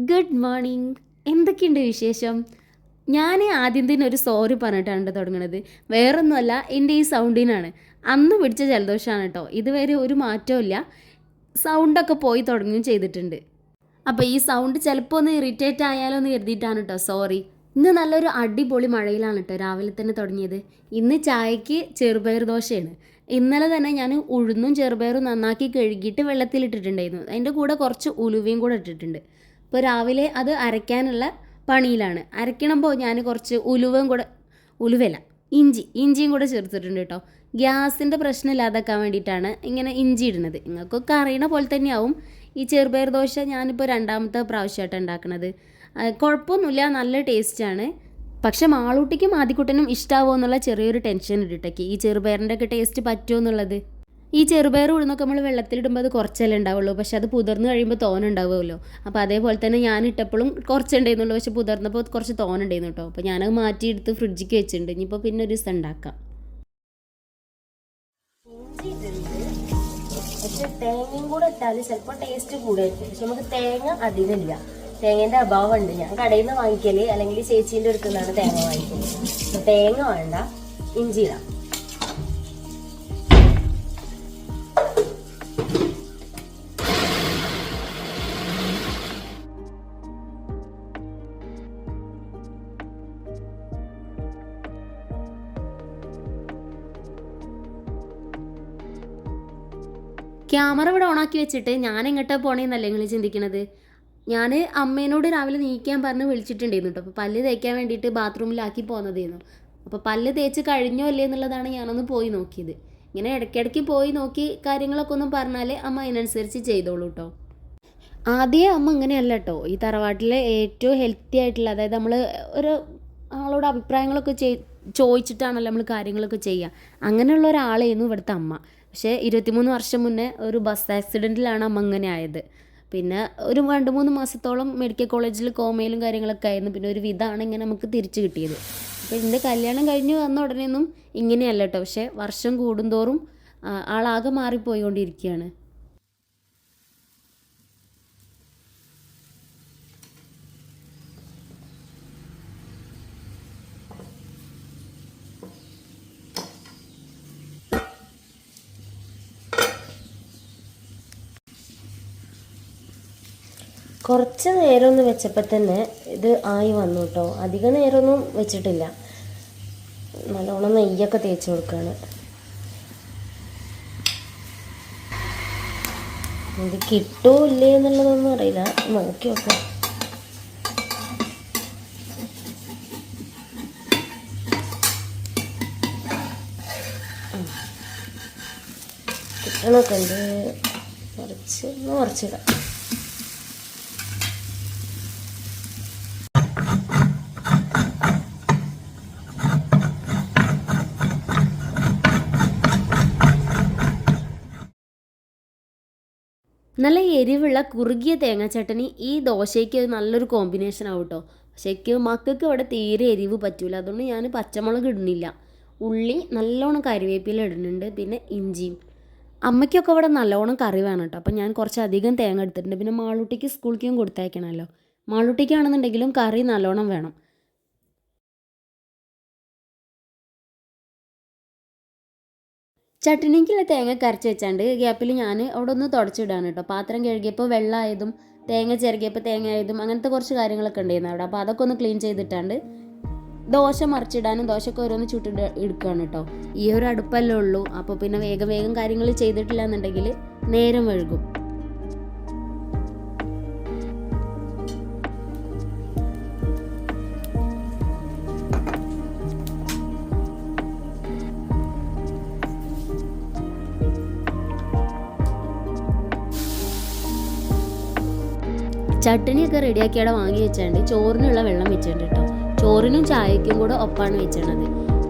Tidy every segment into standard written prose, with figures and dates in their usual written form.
Good morning. എന്തൊക്കെയുണ്ട് വിശേഷം? ഞാൻ ആദ്യം തന്നെ ഒരു സോറി പറഞ്ഞിട്ടാണ് തുടങ്ങണത്. വേറൊന്നുമല്ല, എൻ്റെ ഈ സൗണ്ടിനാണ്. അന്ന് പിടിച്ച ജലദോഷമാണ് കേട്ടോ. ഇതുവരെ ഒരു മാറ്റവും ഇല്ല. സൗണ്ടൊക്കെ പോയി തുടങ്ങുകയും ചെയ്തിട്ടുണ്ട്. അപ്പോൾ ഈ സൗണ്ട് ചിലപ്പോൾ ഒന്ന് ഇറിറ്റേറ്റ് ആയാലോ എന്ന് കരുതിയിട്ടാണ് കേട്ടോ സോറി. ഇന്ന് നല്ലൊരു അടിപൊളി മഴയിലാണ് കേട്ടോ രാവിലെ തന്നെ തുടങ്ങിയത്. ഇന്ന് ചായക്ക് ചെറുപയർ ദോശയാണ്. ഇന്നലെ തന്നെ ഞാൻ ഉഴുന്നും ചെറുപയറും നന്നാക്കി കഴുകിയിട്ട് വെള്ളത്തിലിട്ടിട്ടുണ്ടായിരുന്നു. അതിൻ്റെ കൂടെ കുറച്ച് ഉലുവയും കൂടെ ഇട്ടിട്ടുണ്ട്. ഇപ്പോൾ രാവിലെ അത് അരയ്ക്കാനുള്ള പണിയിലാണ്. അരയ്ക്കണമ്പോൾ ഞാൻ കുറച്ച് ഉലുവല്ല, ഇഞ്ചിയും കൂടെ ചേർത്തിട്ടുണ്ട് കേട്ടോ. ഗ്യാസിൻ്റെ പ്രശ്നം ഇല്ലാതാക്കാൻ വേണ്ടിയിട്ടാണ് ഇങ്ങനെ ഇഞ്ചി ഇടുന്നത്. നിങ്ങൾക്കൊക്കെ അറിയണ പോലെ തന്നെയാവും. ഈ ചെറുപയർ ദോശ ഞാനിപ്പോൾ രണ്ടാമത്തെ പ്രാവശ്യമായിട്ടാണ് ഉണ്ടാക്കുന്നത്. കുഴപ്പമൊന്നുമില്ല, നല്ല ടേസ്റ്റാണ്. പക്ഷെ മാളൂട്ടിക്കും ആദ്യക്കുട്ടനും ഇഷ്ടമാവുമോ എന്നുള്ള ചെറിയൊരു ടെൻഷൻ ഇട്ടിട്ടേക്ക്. ഈ ചെറുപയറിൻ്റെ ഒക്കെ ടേസ്റ്റ് പറ്റുമോ എന്നുള്ളത്. ഈ ചെറുപയർ ഉഴുന്നൊക്കെ നമ്മൾ വെള്ളത്തിലിടുമ്പോൾ അത് കുറച്ചല്ലേ ഉണ്ടാവുള്ളൂ, പക്ഷെ അത് പുതിർന്ന് കഴിയുമ്പോൾ തോനുണ്ടാവുമല്ലോ. അപ്പോൾ അതേപോലെ തന്നെ ഞാൻ ഇട്ടപ്പോഴും കുറച്ചുണ്ടായിരുന്നുള്ളൂ, പക്ഷെ പുതിർന്നപ്പോൾ കുറച്ച് തോനുണ്ടായിരുന്നു കേട്ടോ. അപ്പോൾ ഞാനത് മാറ്റിയെടുത്ത് ഫ്രിഡ്ജിക്ക് വെച്ചിട്ടുണ്ട്. ഇനിയിപ്പോൾ പിന്നെ ഒരു ദിവസം ഉണ്ടാക്കാം. പക്ഷെ തേങ്ങയും കൂടെ ഇട്ടാൽ ചിലപ്പോൾ ടേസ്റ്റ് കൂടുതലായിരിക്കും. പക്ഷെ നമുക്ക് തേങ്ങ അധികമില്ല, തേങ്ങേൻ്റെ അഭാവമുണ്ട്. ഞാൻ കടയിൽ നിന്ന് വാങ്ങിക്കല്, അല്ലെങ്കിൽ ചേച്ചീൻ്റെ അടുത്ത് നിന്നാണ് തേങ്ങ വാങ്ങിക്കല്. അപ്പോൾ തേങ്ങ വേണ്ട, ഇഞ്ചി ഇടാം. ക്യാമറ ഇവിടെ ഓണാക്കി വെച്ചിട്ട് ഞാൻ എങ്ങോട്ടാണ് പോണേന്നല്ലേ നിങ്ങൾ ചിന്തിക്കണത്. ഞാൻ അമ്മേനോട് രാവിലെ നീക്കാൻ പറഞ്ഞ് വിളിച്ചിട്ടുണ്ടായിരുന്നു കേട്ടോ. അപ്പോൾ പല്ല് തേക്കാൻ വേണ്ടിയിട്ട് ബാത്റൂമിലാക്കി പോകുന്നതായിരുന്നു. അപ്പോൾ പല്ല് തേച്ച് കഴിഞ്ഞോ അല്ലേ എന്നുള്ളതാണ് ഞാനൊന്ന് പോയി നോക്കിയത്. ഇങ്ങനെ ഇടയ്ക്കിടയ്ക്ക് പോയി നോക്കി കാര്യങ്ങളൊക്കെ ഒന്നും പറഞ്ഞാൽ അമ്മ അതിനനുസരിച്ച് ചെയ്തോളൂ കേട്ടോ. ആദ്യമേ അമ്മ ഇങ്ങനെയല്ല കേട്ടോ. ഈ തറവാട്ടിലെ ഏറ്റവും ഹെൽത്തി ആയിട്ടുള്ള, അതായത് നമ്മൾ ഒരു ആളോട് അഭിപ്രായങ്ങളൊക്കെ ചോദിച്ചിട്ടാണല്ലോ നമ്മൾ കാര്യങ്ങളൊക്കെ ചെയ്യുക. അങ്ങനെയുള്ള ഒരാളായിരുന്നു ഇവിടുത്തെ അമ്മ. പക്ഷേ 23 വർഷം മുന്നേ ഒരു ബസ് ആക്സിഡൻറ്റിലാണ് അമ്മ ഇങ്ങനെ ആയത്. പിന്നെ ഒരു 2-3 മാസത്തോളം മെഡിക്കൽ കോളേജിൽ കോമയിലും കാര്യങ്ങളൊക്കെ ആയിരുന്നു. പിന്നെ ഒരു വിധമാണ് ഇങ്ങനെ നമുക്ക് തിരിച്ചു കിട്ടിയത്. അപ്പോൾ എൻ്റെ കല്യാണം കഴിഞ്ഞ് വന്ന ഉടനെയൊന്നും ഇങ്ങനെയല്ല കേട്ടോ. പക്ഷേ വർഷം കൂടുന്തോറും ആളാകെ മാറിപ്പോയിക്കൊണ്ടിരിക്കുകയാണ്. കുറച്ച് നേരം ഒന്ന് വെച്ചപ്പോൾ തന്നെ ഇത് ആയി വന്നു കേട്ടോ. അധിക നേരമൊന്നും വെച്ചിട്ടില്ല. നല്ലോണം നെയ്യൊക്കെ തേച്ച് കൊടുക്കുകയാണ്. ഇത് കിട്ടുമോ ഇല്ലേ എന്നുള്ളതൊന്നും അറിയില്ല, നോക്കി നോക്കാം. കിട്ടണമൊക്കെ ഉണ്ട്. കുറച്ചിടാം. നല്ല എരിവുള്ള കുറുകിയ തേങ്ങ ചട്ടനി ഈ ദോശയ്ക്ക് നല്ലൊരു കോമ്പിനേഷൻ ആവും കേട്ടോ. പക്ഷേക്ക് മക്കൾക്ക് ഇവിടെ തീരെ എരിവ് പറ്റൂല. അതുകൊണ്ട് ഞാൻ പച്ചമുളക് ഇടുന്നില്ല. ഉള്ളി, നല്ലോണം കറിവേപ്പില ഇടുന്നുണ്ട്, പിന്നെ ഇഞ്ചിയും. അമ്മയ്ക്കൊക്കെ ഇവിടെ നല്ലോണം കറി വേണം കേട്ടോ. അപ്പം ഞാൻ കുറച്ചധികം തേങ്ങ എടുത്തിട്ടുണ്ട്. പിന്നെ മാളൂട്ടിക്ക് സ്കൂളിലേക്കും കൊടുത്തയക്കണമല്ലോ. മാളൂട്ടിക്കാണെന്നുണ്ടെങ്കിലും കറി നല്ലോണം വേണം. ചട്ടണിക്കുള്ള തേങ്ങ കരച്ച് വെച്ചാണ്ട് ഗ്യാപ്പിൽ ഞാൻ അവിടെ ഒന്ന് തുടച്ചിടാണ് കേട്ടോ. പാത്രം കഴുകിയപ്പോൾ വെള്ളമായതും തേങ്ങ ചിരകിയപ്പോൾ തേങ്ങ ആയതും അങ്ങനത്തെ കുറച്ച് കാര്യങ്ങളൊക്കെ ഉണ്ടായിരുന്നു അവിടെ. അപ്പോൾ അതൊക്കെ ഒന്ന് ക്ലീൻ ചെയ്തിട്ടാണ്ട് ദോശ മറിച്ചിടാനും ദോശയൊക്കെ ഓരോന്ന് എടുക്കുകയാണ് കേട്ടോ. ഈ ഒരു അടുപ്പല്ലേ ഉള്ളൂ. അപ്പോൾ പിന്നെ വേഗം കാര്യങ്ങൾ ചെയ്തിട്ടില്ല എന്നുണ്ടെങ്കിൽ നേരം വഴുകും. ചട്ടണിയൊക്കെ റെഡിയാക്കി അവിടെ വാങ്ങി വെച്ചാണ്ട് ചോറിനുള്ള വെള്ളം വെച്ചിട്ടുണ്ട് കേട്ടോ. ചോറിനും ചായക്കും കൂടെ ഒപ്പാണ് വെച്ചണത്.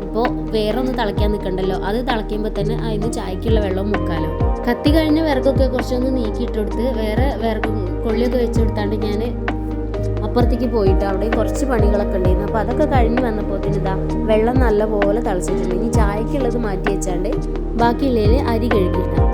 ഇപ്പോൾ വേറെ ഒന്ന് തിളയ്ക്കാൻ നിൽക്കണ്ടല്ലോ, അത് തിളയ്ക്കുമ്പോൾ തന്നെ അതിന് ചായക്കുള്ള വെള്ളം മുക്കാലോ. കത്തി കഴിഞ്ഞ വിറകൊക്കെ കുറച്ചൊന്ന് നീക്കിയിട്ടെടുത്ത് വേറെ വിറക് കൊള്ളിയൊക്കെ വെച്ചെടുത്താണ്ട് ഞാൻ അപ്പുറത്തേക്ക് പോയിട്ട് അവിടെ കുറച്ച് പണികളൊക്കെ ഉണ്ടായിരുന്നു. അപ്പോൾ അതൊക്കെ കഴിഞ്ഞ് വന്നപ്പോൾ ഇതാ വെള്ളം നല്ലപോലെ തിളച്ചിട്ടുണ്ട്. ഇനി ചായക്കുള്ളത് മാറ്റി വെച്ചാണ്ട് ബാക്കിയുള്ളതിൽ അരി കഴുകിയിട്ടാണ്.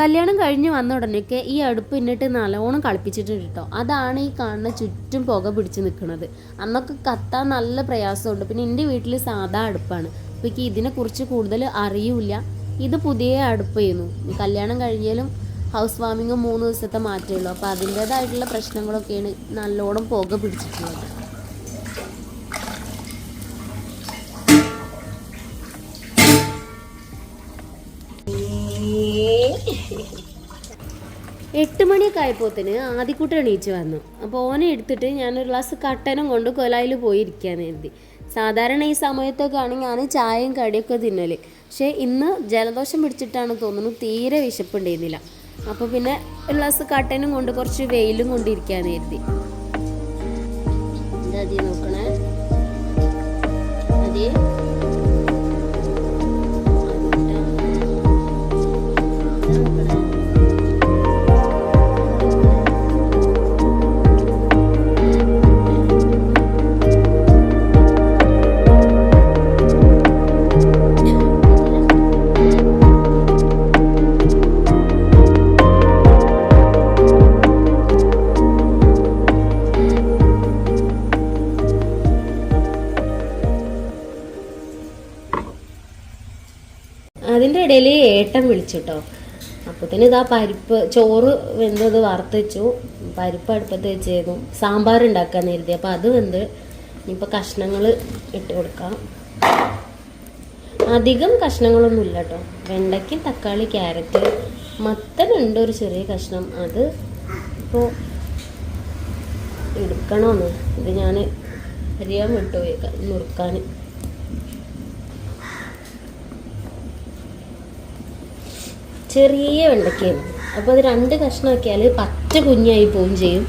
കല്യാണം കഴിഞ്ഞ് വന്ന ഉടനെയൊക്കെ ഈ അടുപ്പ് എന്നിട്ട് നല്ലോണം കളിപ്പിച്ചിട്ടുണ്ട് കേട്ടോ. അതാണ് ഈ കാണുന്ന ചുറ്റും പുക പിടിച്ച് നിൽക്കുന്നത്. അന്നൊക്കെ കത്താൻ നല്ല പ്രയാസമുണ്ട്. പിന്നെ എൻ്റെ വീട്ടിൽ സാധാ അടുപ്പാണ്. അപ്പോൾ എനിക്ക് ഇതിനെക്കുറിച്ച് കൂടുതൽ അറിയില്ല. ഇത് പുതിയ അടുപ്പായിരുന്നു. കല്യാണം കഴിഞ്ഞാലും ഹൗസ് വാമിങ് 3 ദിവസത്തെ മാറ്റമേ ഉള്ളൂ. അപ്പോൾ അതിൻ്റേതായിട്ടുള്ള പ്രശ്നങ്ങളൊക്കെയാണ് നല്ലോണം പുക പിടിച്ചിട്ടുള്ളത്. എട്ട് മണിയൊക്കെ ആയപ്പോത്തിന് ആദ്യക്കൂട്ടം എണീച്ച് വന്നു. അപ്പോൾ ഓനെ എടുത്തിട്ട് ഞാനൊരു ഗ്ലാസ് കട്ടനും കൊണ്ട് കൊലായിൽ പോയിരിക്കാന്ന് കരുതി. സാധാരണ ഈ സമയത്തൊക്കെയാണ് ഞാൻ ചായയും കടിയൊക്കെ തിന്നല്. പക്ഷേ ഇന്ന് ജലദോഷം പിടിച്ചിട്ടാണ് തോന്നുന്നു, തീരെ വിശപ്പുണ്ടായിരുന്നില്ല. അപ്പോൾ പിന്നെ ഒരു ഗ്ലാസ് കട്ടനും കൊണ്ട് കുറച്ച് വെയിലും കൊണ്ടിരിക്കാന്ന് കരുതി. അതി നോക്കണേ, അതെ അതിൻ്റെ ഇടയിൽ ഏട്ടൻ വിളിച്ചു കേട്ടോ. അപ്പോഴത്തേന് ഇതാ പരിപ്പ് ചോറ് വെന്തത് വറുത്ത് വെച്ചു, പരിപ്പ് അടുപ്പത്ത് വെച്ചേക്കും, സാമ്പാർ ഉണ്ടാക്കാൻ കരുതി. അപ്പോൾ അത് വെന്ത് ഇനിയിപ്പോൾ കഷ്ണങ്ങൾ ഇട്ട് കൊടുക്കാം. അധികം കഷ്ണങ്ങളൊന്നും ഇല്ല കേട്ടോ. വെണ്ടയ്ക്കും തക്കാളി ക്യാരറ്റ് മത്തനുണ്ട് ഒരു ചെറിയ കഷ്ണം. അത് ഇപ്പോൾ എടുക്കണമെന്ന് ഇത് ഞാൻ അരിയാൻ വിട്ടുപോയി നുറുക്കാൻ. ചെറിയ വെണ്ടയ്ക്കയാണ്. അപ്പോൾ അത് 2 കഷ്ണമാക്കിയാൽ പച്ച കുഞ്ഞായി പോവുകയും ചെയ്യും.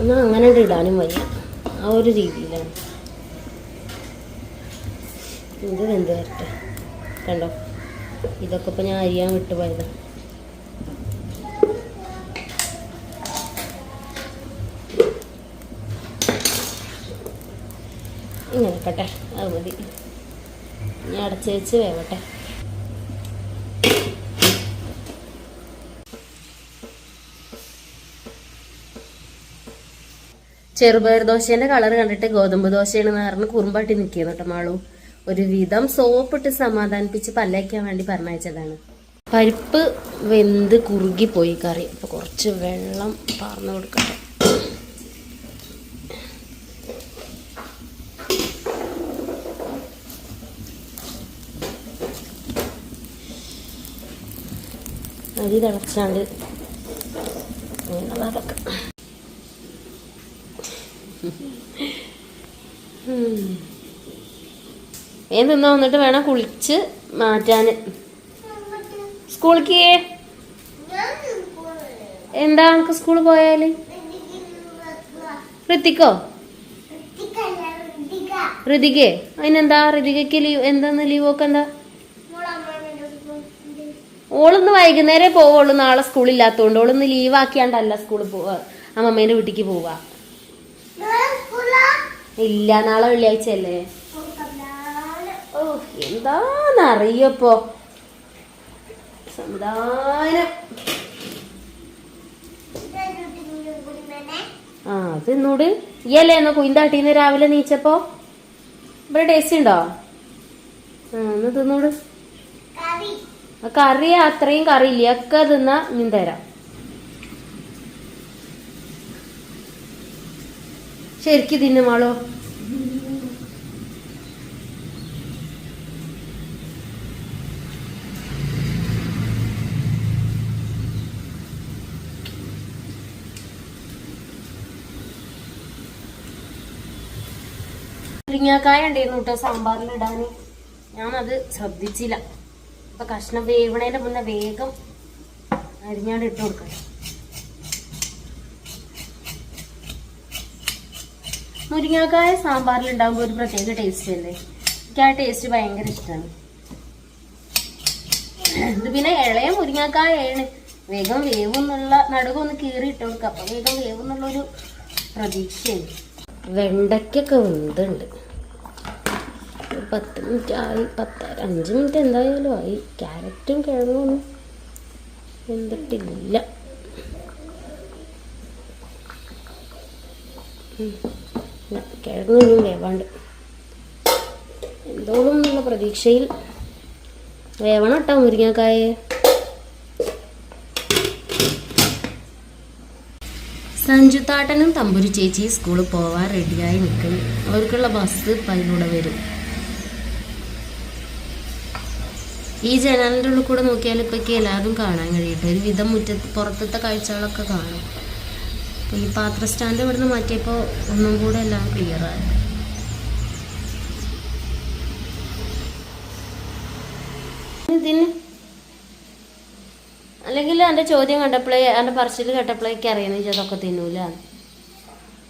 എന്നാൽ അങ്ങനെ ഇടാനും വയ്യ, ആ ഒരു രീതിയിലാണ്. ഇത് വെന്ത് വരട്ടെ. കണ്ടോ, ഇതൊക്കെ ഇപ്പോൾ ഞാൻ അരിയാൻ വിട്ടുപോയതാണ്. ഇങ്ങനെ കട്ടെ, അത് മതി. ഞാൻ അടച്ച് വെച്ച് വേവട്ടെ. ചെറുപയർ ദോശേൻ്റെ കളർ കണ്ടിട്ട് ഗോതമ്പ് ദോശയാണെന്ന് പറഞ്ഞ് കുറുമ്പാട്ടി നിൽക്കുന്നു കേട്ടോ മാളു. ഒരു വിധം സോപ്പിട്ട് സമാധാനിപ്പിച്ച് പല്ലേക്കാൻ വേണ്ടി പറഞ്ഞയച്ചതാണ്. പരിപ്പ് വെന്ത് കുറുകിപ്പോയി കറി. അപ്പോൾ കുറച്ച് വെള്ളം പാർന്നു കൊടുക്കട്ടെ. അരി തിളച്ചാണ്ട് അതൊക്കെ തിന്നാ വന്നിട്ട് വേണം കുളിച്ച് മാറ്റാൻ. സ്കൂളിക്ക് എന്താ നമുക്ക് സ്കൂളിൽ പോയാല്? ഋത്തിക്കോ? ഋതികേ? അതിനെന്താ ഋതികയ്ക്ക് ലീവ്? എന്താന്ന് ലീവൊക്കെ എന്താ? ഓളൊന്ന് വൈകുന്നേരം പോവുള്ളൂ, നാളെ സ്കൂളില്ലാത്തതുകൊണ്ട്. ഓളൊന്ന് ലീവാക്കിയാണ്ടല്ല സ്കൂളിൽ പോവാ, അമ്മമ്മേന്റെ വീട്ടിക്ക് പോവാ. ഇല്ല, നാളെ വെള്ളിയാഴ്ച അല്ലേ. ഓ എന്താന്നറിയപ്പോ സംവിധാനം. ആ അത് ഇന്നോട് ഇയല്ലേ എന്നാ കുയിന്താട്ടീന്ന് രാവിലെ നീച്ചപ്പോ. ഇവിടെ ടേസ്റ്റ് ഉണ്ടോ? ഒന്ന് തിന്നോട്. കറി അത്രയും കറി ഇല്ല, ഒക്കെ തിന്നാ ഞാൻ തരാം. ശരിക്കും തിന്നുമാളോ. മുരിങ്ങാക്കായ ഉണ്ടായിരുന്നു കേട്ടോ സാമ്പാറിലിടാന്. ഞാനത് ശ്രദ്ധിച്ചില്ല. അപ്പൊ കഷ്ണം വേവണേന്റെ മുന്നേ വേഗം അരിഞ്ഞാണ്ട് ഇട്ട് കൊടുക്കണം. മുരിങ്ങാക്കായ സാമ്പാറിൽ ഉണ്ടാകുമ്പോൾ ഒരു പ്രത്യേക ടേസ്റ്റ് അല്ലേ. എനിക്ക് ആ ടേസ്റ്റ് ഭയങ്കര ഇഷ്ടമാണ്. ഇത് പിന്നെ ഇളയ മുരിങ്ങാക്കായാണ്, വേഗം വേവെന്നുള്ള നടുകൊന്ന് കീറി ഇട്ട് കൊടുക്കുക. അപ്പൊ വേഗം വേവെന്നുള്ളൊരു പ്രതീക്ഷയാണ്. വെണ്ടയ്ക്കൊക്കെ വെന്തുണ്ട്. 10 മിനിറ്റ് ആയി, 5 മിനിറ്റ് എന്തായാലും ആയി. ക്യാരറ്റും കിഴങ്ങും വെന്തിട്ടില്ല. കിഴങ്ങൊന്നും വേവാണ്ട് എന്തോളും എന്നുള്ള പ്രതീക്ഷയിൽ വേവണം കേട്ടോ മുരിങ്ങക്കായെ. സഞ്ജുത്താട്ടനും തമ്പുരു ചേച്ചി സ്കൂളിൽ പോവാൻ റെഡിയായി നിൽക്കുന്നു. അവർക്കുള്ള ബസ് അതിലൂടെ വരും. ഈ ജനാലിൻ്റെ ഉള്ളിൽ കൂടെ നോക്കിയാൽ ഇപ്പൊക്കെ എല്ലാതും കാണാൻ കഴിയട്ടെ. ഒരു വിധം മുറ്റത്ത് പുറത്തത്തെ കാഴ്ചകളൊക്കെ കാണും. അപ്പോൾ ഈ പാത്ര സ്റ്റാൻഡ് ഇവിടുന്ന് മാറ്റിയപ്പോൾ ഒന്നും കൂടെ എല്ലാം ക്ലിയറായി. ഇതിന് അല്ലെങ്കിൽ എൻ്റെ ചോദ്യം കണ്ടപ്പോഴേ എൻ്റെ പറച്ചിൽ കേട്ടപ്പോഴേക്ക് അറിയുന്നത് അതൊക്കെ തിന്നൂല.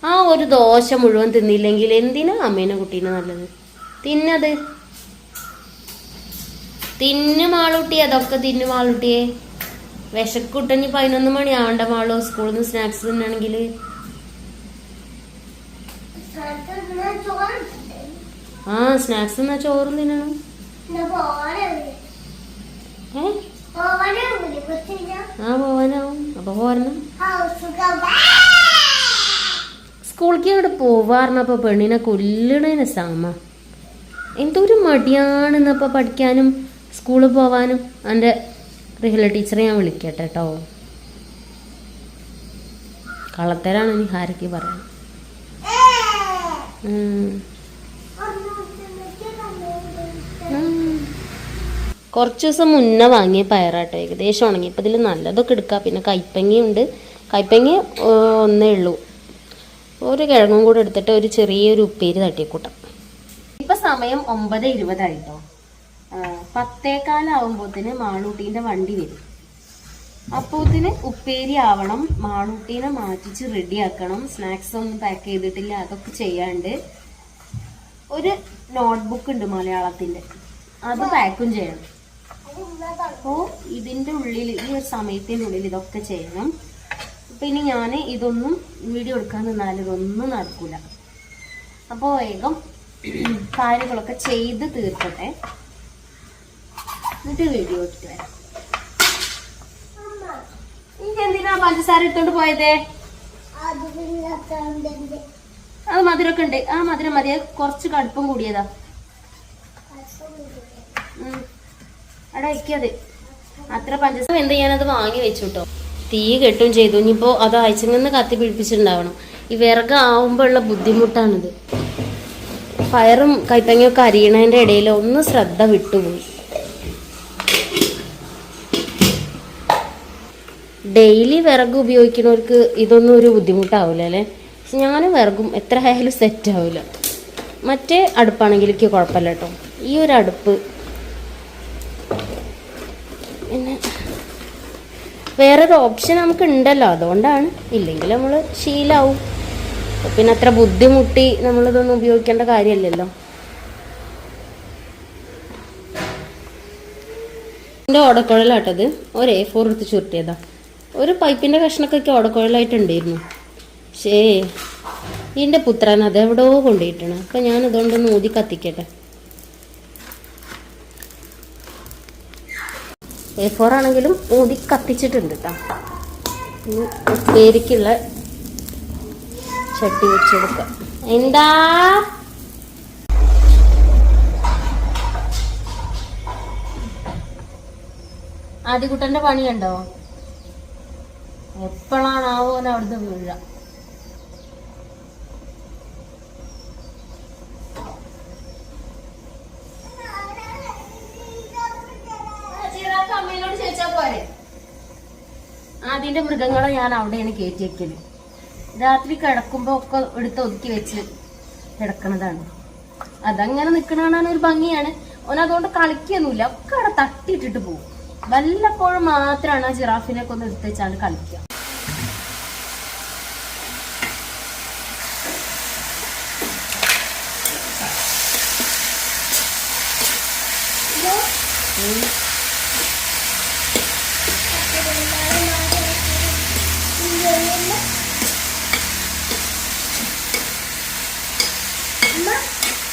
ആ ഒരു ദോശ മുഴുവൻ തിന്നില്ലെങ്കിൽ എന്തിനാ അമ്മേനെ കുട്ടീനെ നല്ലത്? തിന്നത് തിന്നു മാളൂട്ടി, അതൊക്കെ തിന്നു മാളൂട്ടിയെ. വിശക്കുട്ടഞ്ഞ് 11 മണി ആവണ്ട മാളോ സ്കൂളിൽ നിന്ന് സ്നാക്സ് തിന്നാണെങ്കിൽ. ആ സ്നാക്സ് തിന്നാ ചോറും തിന്നണം. പോവാനാവും. അപ്പൊ പോരണം. സ്കൂളിലേക്ക് അവിടെ പോവാറിനപ്പോ പെണ്ണിനെ കൊല്ലണേനെ സാമ. എന്തൊരു മടിയാണെന്നപ്പോ പഠിക്കാനും സ്കൂളിൽ പോവാനും. എൻ്റെ റിഹല ടീച്ചറെ ഞാൻ വിളിക്കട്ടെ കേട്ടോ. കള്ളത്തരാണ് ഇനി ഹാരയ്ക്ക് പറയാൻ. കുറച്ച് ദിവസം മുന്നേ വാങ്ങിയ പയറാട്ടോ, ഏകദേശം ഉണങ്ങി. ഇപ്പം ഇതിൽ നല്ലതൊക്കെ എടുക്കാം. പിന്നെ കൈപ്പങ്ങയുണ്ട്. കൈപ്പങ്ങ ഒന്നേ ഉള്ളൂ. ഒരു കിഴങ്ങും കൂടെ എടുത്തിട്ട് ഒരു ചെറിയൊരു ഉപ്പേരി തട്ടിക്കൂട്ടാം. ഇപ്പം സമയം 9:20 ആയിട്ടോ. 10:15 മാളൂട്ടീൻ്റെ വണ്ടി വരും. അപ്പോത്തിന് ഉപ്പേരി ആവണം. മാളൂട്ടീനെ മാറ്റിച്ച് റെഡിയാക്കണം. സ്നാക്സ് ഒന്നും പാക്ക് ചെയ്തിട്ടില്ല, അതൊക്കെ ചെയ്യാണ്ട്. ഒരു നോട്ട്ബുക്ക് ഉണ്ട് മലയാളത്തിൻ്റെ, അത് പാക്കും ചെയ്യണം. അപ്പോൾ ഇതിൻ്റെ ഉള്ളിൽ ഈ ഒരു സമയത്തിൻ്റെ ഉള്ളിൽ ഇതൊക്കെ ചെയ്യണം. അപ്പം ഇനി ഞാൻ ഇതൊന്നും വീഡിയോ എടുക്കാൻ നിന്നാൽ ഇതൊന്നും നടക്കില്ല. അപ്പോൾ വേഗം കാര്യങ്ങളൊക്കെ ചെയ്ത് തീർക്കട്ടെ, എന്നിട്ട് വീഡിയോ എടുത്ത് വരാം. എനിക്ക് എന്തിനാ പഞ്ചസാര ഇട്ടോണ്ട് പോയതേ? അത് മധുരമൊക്കെ ഉണ്ട്. ആ മധുരം മതി, കുറച്ച് കടുപ്പം കൂടിയതാ. അവിടെ വയ്ക്കാതെ അത്ര പഞ്ചസാര. എന്ത് ചെയ്യാനത് വാങ്ങി വെച്ചു കേട്ടോ. തീ കെട്ടും ചെയ്തു. ഇനിയിപ്പോൾ അത് അയച്ചങ്ങന്ന് കത്തി പിടിപ്പിച്ചിട്ടുണ്ടാവണം. ഈ വിറക് ആവുമ്പോൾ ഉള്ള ബുദ്ധിമുട്ടാണിത്. പയറും കൈപ്പങ്ങയൊക്കെ അരിയണതിൻ്റെ ഇടയിൽ ഒന്ന് ശ്രദ്ധ വിട്ടുപോയി. ഡെയിലി വിറക് ഉപയോഗിക്കുന്നവർക്ക് ഇതൊന്നും ഒരു ബുദ്ധിമുട്ടാവില്ല അല്ലേ? ഞാൻ വിറകും എത്ര ആയാലും സെറ്റ് ആവില്ല. മറ്റേ അടുപ്പാണെങ്കിൽ എനിക്ക് കുഴപ്പമില്ല കേട്ടോ. ഈ ഒരു അടുപ്പ് പിന്നെ വേറൊരു ഓപ്ഷൻ നമുക്ക് ഉണ്ടല്ലോ, അതുകൊണ്ടാണ്. ഇല്ലെങ്കിൽ നമ്മൾ ശീലാവും. പിന്നെ അത്ര ബുദ്ധിമുട്ടി നമ്മളിതൊന്നും ഉപയോഗിക്കേണ്ട കാര്യമല്ലല്ലോ. എൻ്റെ ഓടക്കുഴലാട്ടത് ഒരു A4 എടുത്ത് ചുരുട്ടിയതാ. ഒരു പൈപ്പിൻ്റെ കഷ്ണമൊക്കെ ഓടക്കുഴലായിട്ടുണ്ടായിരുന്നു. പക്ഷേ ഇതിൻ്റെ പുത്രൻ അതെവിടെയോ കൊണ്ടുപോയിട്ടാണ്. അപ്പം ഞാൻ ഇതുകൊണ്ടൊന്ന് ഊതി കത്തിക്കട്ടെ. A4 ആണെങ്കിലും ഊതി കത്തിച്ചിട്ടുണ്ട് കേട്ടോ. ഉപ്പേരിക്കുള്ള ചട്ടി വെച്ചെടുക്കാം. എന്താ ആദ്യകുട്ടൻ്റെ പണിയുണ്ടോ? എപ്പോഴാണാവോ അവിടുന്ന് വീഴ. അമ്മയോട് ചോദിച്ചാ പോരെ. അതിന്റെ മൃഗങ്ങളെ ഞാൻ അവിടെയാണ് കയറ്റി വെക്കല്. രാത്രി കിടക്കുമ്പോ ഒക്കെ എടുത്ത് ഒതുക്കി വെച്ച് കിടക്കണതാണ്. അതങ്ങനെ നിക്കണതാണ് ഒരു ഭംഗിയാണ്. ഓനതുകൊണ്ട് കളിക്കൊന്നുമില്ല. ഒക്കെ അവിടെ തട്ടിയിട്ടിട്ട് പോകും. വല്ലപ്പോഴും മാത്രമാണ് ആ ജിറാഫിനൊക്കെ ഒന്ന് എടുത്ത് വെച്ചാൽ കളിക്കുക.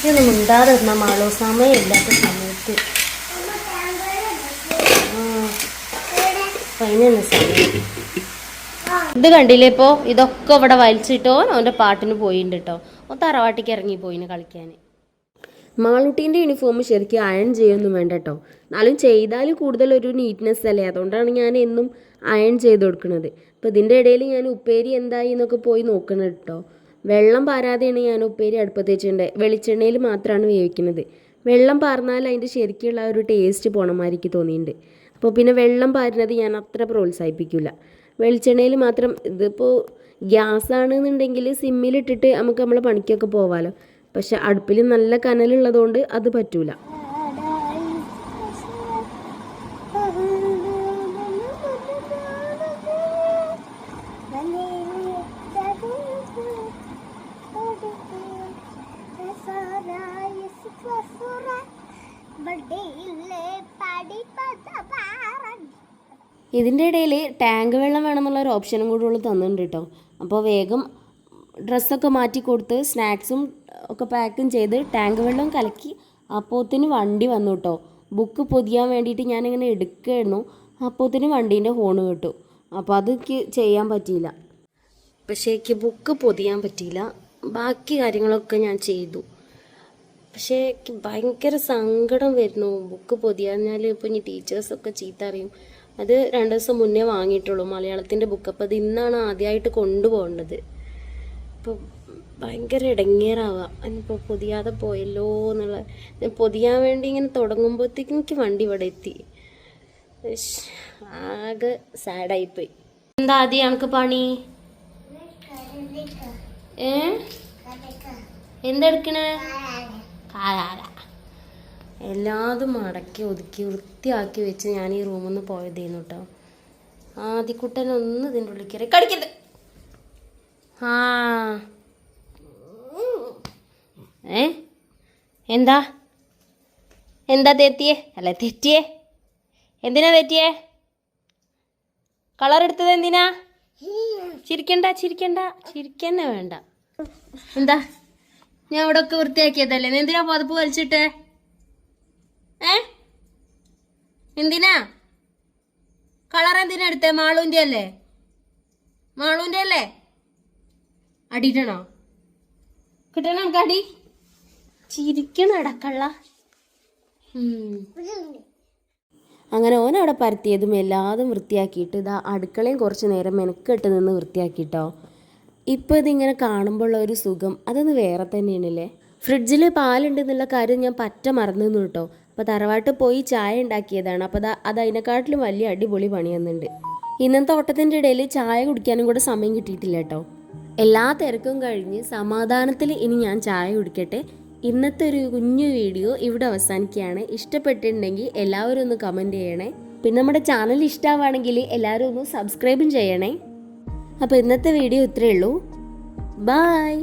ഇതൊന്നും മിണ്ടാതിരുന്ന മാളോ, സമയമില്ലാത്ത സമയത്ത്. അതിന് സമയം. ഇത് കണ്ടില്ലേ ഇപ്പോൾ ഇതൊക്കെ ഇവിടെ വലിച്ചിട്ടോ അവൻ്റെ പാട്ടിന് പോയിട്ടുണ്ട് കേട്ടോ. ഓ തറവാട്ടിക്ക് ഇറങ്ങി പോയിന് കളിക്കാൻ. മാളൂട്ടീൻ്റെ യൂണിഫോം ശരിക്കും അയൺ ചെയ്യൊന്നും വേണ്ട കേട്ടോ. എന്നാലും ചെയ്താൽ കൂടുതലൊരു നീറ്റ്നെസ് അല്ലേ, അതുകൊണ്ടാണ് ഞാൻ എന്നും അയൺ ചെയ്ത് കൊടുക്കുന്നത്. അപ്പോൾ ഇതിൻ്റെ ഇടയിൽ ഞാൻ ഉപ്പേരി എന്തായി എന്നൊക്കെ പോയി നോക്കണം കേട്ടോ. വെള്ളം പാരാതെയാണ് ഞാൻ ഉപ്പേരി അടുപ്പത്ത് വെച്ചിട്ടുണ്ട്. വെളിച്ചെണ്ണയിൽ മാത്രമാണ് വേവിക്കുന്നത്. വെള്ളം പാർന്നാൽ അതിൻ്റെ ശരിക്കുള്ള ഒരു ടേസ്റ്റ് പോണമാതിരിക്ക് തോന്നിയിട്ടുണ്ട്. അപ്പോൾ പിന്നെ വെള്ളം പാരുന്നത് ഞാൻ അത്ര പ്രോത്സാഹിപ്പിക്കില്ല. വെളിച്ചെണ്ണയിൽ മാത്രം. ഇതിപ്പോൾ ഗ്യാസാണെന്നുണ്ടെങ്കിൽ സിമ്മിലിട്ടിട്ട് നമുക്ക് നമ്മളെ പണിക്കൊക്കെ പോവാമല്ലോ. പക്ഷെ അടുപ്പിൽ നല്ല കനലുള്ളതുകൊണ്ട് അത് പറ്റൂല. ഇതിൻ്റെ ഇടയിൽ ടാങ്ക് വെള്ളം വേണമെന്നുള്ള ഒരു ഓപ്ഷനും കൂടി ഉള്ളു തന്നിട്ടുണ്ട് കേട്ടോ. അപ്പോൾ വേഗം ഡ്രസ്സൊക്കെ മാറ്റി കൊടുത്ത് സ്നാക്സും ഒക്കെ പാക്കും ചെയ്ത് ടാങ്ക് വെള്ളം കലക്കി അപ്പോത്തിന് വണ്ടി വന്നു കേട്ടോ. ബുക്ക് പൊതിയാൻ വേണ്ടിയിട്ട് ഞാനിങ്ങനെ എടുക്കുകയായിരുന്നു. അപ്പോത്തിന് വണ്ടീൻ്റെ ഹോണ് കേട്ടു. അപ്പോൾ അതൊക്കെ ചെയ്യാൻ പറ്റിയില്ല. പക്ഷേ എനിക്ക് ബുക്ക് പൊതിയാൻ പറ്റിയില്ല. ബാക്കി കാര്യങ്ങളൊക്കെ ഞാൻ ചെയ്തു. പക്ഷേ എനിക്ക് ഭയങ്കര സങ്കടം വരുന്നു ബുക്ക് പൊതിയാഞ്ഞാൽ. ഇപ്പോൾ ഇനി ടീച്ചേഴ്സൊക്കെ ചീത്ത അറിയും. അത് 2 ദിവസം മുന്നേ വാങ്ങിയിട്ടുള്ളൂ മലയാളത്തിൻ്റെ ബുക്ക്. അപ്പോൾ അത് ഇന്നാണ് ആദ്യമായിട്ട് കൊണ്ടുപോകേണ്ടത്. അപ്പോൾ ഭയങ്കര ഇടങ്ങേറാവുക. അതിനിപ്പോൾ പൊതിയാതെ പോയല്ലോ എന്നുള്ള. പൊതിയാൻ വേണ്ടി ഇങ്ങനെ തുടങ്ങുമ്പോഴത്തേക്കും എനിക്ക് വണ്ടി ഇവിടെ എത്തി. ആകെ സാഡായിപ്പോയി. എന്താ ആദ്യം എനിക്ക് പണി? എന്തെടുക്കണേ? കാലാല എല്ലാതും മടക്കി ഒതുക്കി വൃത്തിയാക്കി വെച്ച് ഞാൻ ഈ റൂമിൽ നിന്ന് പോയതേന്നു കേട്ടോ. ആദ്യക്കുട്ടനൊന്നും ഇതിൻ്റെ ഉള്ളിൽ കയറി കടിക്കരുത്. എന്താ എന്താ തെറ്റിയേ? അല്ല തെറ്റിയേ എന്തിനാ തെറ്റിയേ? കളർ എടുത്തത് എന്തിനാ? ചിരിക്കണ്ട ചിരിക്കണ്ട ചിരിക്കന്നെ വേണ്ട. എന്താ ഞാൻ ഇവിടെ ഒക്കെ വൃത്തിയാക്കിയതല്ലേ, എന്തിനാ പതിപ്പ് വലിച്ചിട്ടേ? എന്തിനാ കളർ എന്തിനാ എടുത്തേ? മാളൂൻ്റെ അല്ലേ? മാളൂൻ്റെ അല്ലേ? അടിയിട്ടണോ? കിട്ടണ നമുക്ക് അടി? ചിരിക്കണം അടക്കള്ള. അങ്ങനെ ഓനവിടെ പരത്തിയതും എല്ലാതും വൃത്തിയാക്കിയിട്ട് ഇതാ അടുക്കളയും കുറച്ച് നേരം മെനക്കെട്ട് നിന്ന് വൃത്തിയാക്കിട്ടോ. ഇപ്പോൾ ഇതിങ്ങനെ കാണുമ്പോഴുള്ള ഒരു സുഖം അതൊന്ന് വേറെ തന്നെയാണല്ലേ. ഫ്രിഡ്ജിൽ പാലുണ്ടെന്നുള്ള കാര്യം ഞാൻ പറ്റ മറന്നു കേട്ടോ. അപ്പോൾ തറവാട്ട് പോയി ചായ ഉണ്ടാക്കിയതാണ്. അപ്പോൾ അത് അതിനെക്കാട്ടിലും വലിയ അടിപൊളി പണി വന്നിട്ടുണ്ട്. ഇന്നത്തെ ഓട്ടത്തിൻ്റെ ഇടയിൽ ചായ കുടിക്കാനും കൂടെ സമയം കിട്ടിയിട്ടില്ല കേട്ടോ. എല്ലാ തിരക്കും കഴിഞ്ഞ് സമാധാനത്തിൽ ഇനി ഞാൻ ചായ കുടിക്കട്ടെ. ഇന്നത്തെ ഒരു കുഞ്ഞു വീഡിയോ ഇവിടെ അവസാനിക്കുകയാണ്. ഇഷ്ടപ്പെട്ടിട്ടുണ്ടെങ്കിൽ എല്ലാവരും ഒന്ന് കമൻറ്റ് ചെയ്യണേ. പിന്നെ നമ്മുടെ ചാനൽ ഇഷ്ടമാവുകയാണെങ്കിൽ എല്ലാവരും ഒന്ന് സബ്സ്ക്രൈബും ചെയ്യണേ. അപ്പോൾ ഇന്നത്തെ വീഡിയോ ഇത്രയേ ഉള്ളൂ. ബൈ.